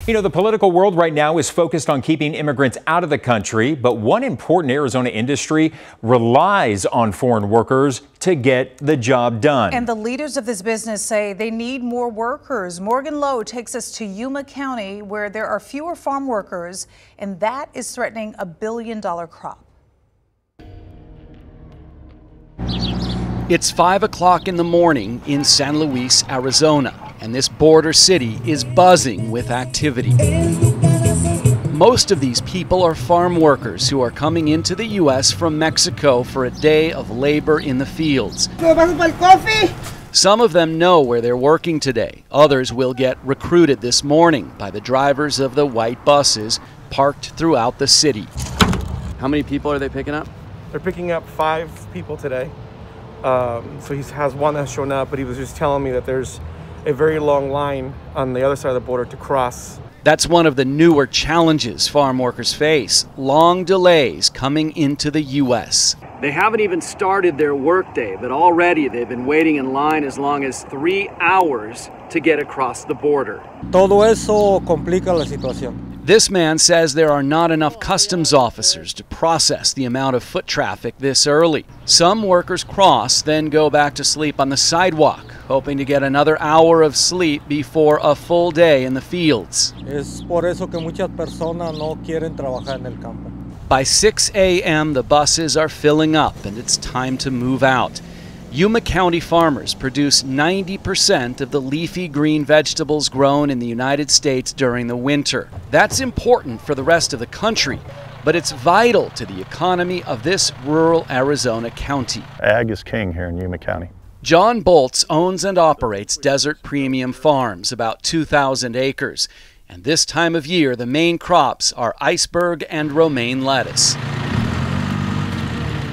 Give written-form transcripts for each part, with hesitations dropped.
You know, the political world right now is focused on keeping immigrants out of the country, but one important Arizona industry relies on foreign workers to get the job done. And the leaders of this business say they need more workers. Morgan Lowe takes us to Yuma County, where there are fewer farm workers, and that is threatening a $1 billion crop. It's 5 o'clock in the morning in San Luis, Arizona, and this border city is buzzing with activity. Most of these people are farm workers who are coming into the U.S. from Mexico for a day of labor in the fields. Some of them know where they're working today. Others will get recruited this morning by the drivers of the white buses parked throughout the city. How many people are they picking up? They're picking up 5 people today. So he has one that's shown up, but he was just telling me that there's a very long line on the other side of the border to cross. That's one of the newer challenges farm workers face, long delays coming into the U.S. They haven't even started their workday, but already they've been waiting in line as long as 3 hours to get across the border. Todo eso complica la situación. This man says there are not enough customs officers to process the amount of foot traffic this early. Some workers cross, then go back to sleep on the sidewalk, hoping to get another hour of sleep before a full day in the fields. Es por eso que muchas personas no quieren trabajar en el campo. By 6 a.m., the buses are filling up and it's time to move out. Yuma County farmers produce 90% of the leafy green vegetables grown in the United States during the winter. That's important for the rest of the country, but it's vital to the economy of this rural Arizona county. Ag is king here in Yuma County. John BOELTS owns and operates Desert Premium Farms, about 2,000 acres. And this time of year, the main crops are iceberg and romaine lettuce.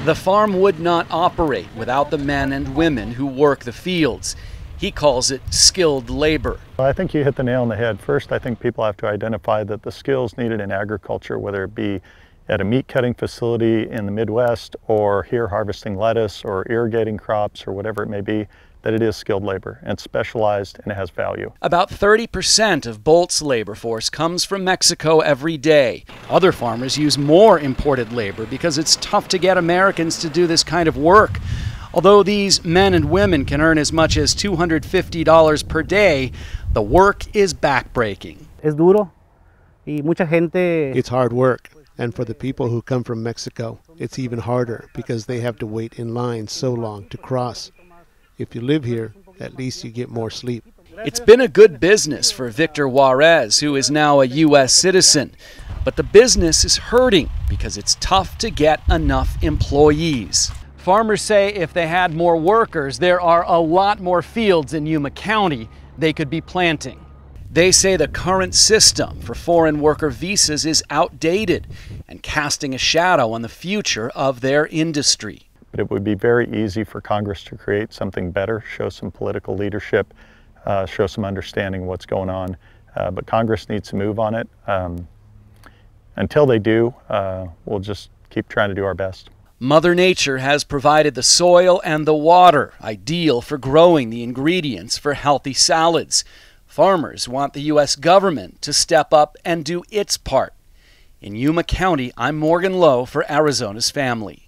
The farm would not operate without the men and women who work the fields. He calls it skilled labor. I think you hit the nail on the head. First, I think people have to identify that the skills needed in agriculture, whether it be at a meat cutting facility in the Midwest or here harvesting lettuce or irrigating crops or whatever it may be, that it is skilled labor and specialized and it has value. About 30% of BOELTS' labor force comes from Mexico every day. Other farmers use more imported labor because it's tough to get Americans to do this kind of work. Although these men and women can earn as much as $250 per day, the work is backbreaking. Es duro y mucha gente. It's hard work. And for the people who come from Mexico, it's even harder because they have to wait in line so long to cross. If you live here, at least you get more sleep. It's been a good business for Victor Juarez, who is now a U.S. citizen. But the business is hurting because it's tough to get enough employees. Farmers say if they had more workers, there are a lot more fields in Yuma County they could be planting. They say the current system for foreign worker visas is outdated and casting a shadow on the future of their industry. But it would be very easy for Congress to create something better, show some political leadership, show some understanding of what's going on. But Congress needs to move on it. Until they do, we'll just keep trying to do our best. Mother Nature has provided the soil and the water, ideal for growing the ingredients for healthy salads. Farmers want the U.S. government to step up and do its part. In Yuma County, I'm Morgan Lowe for Arizona's Family.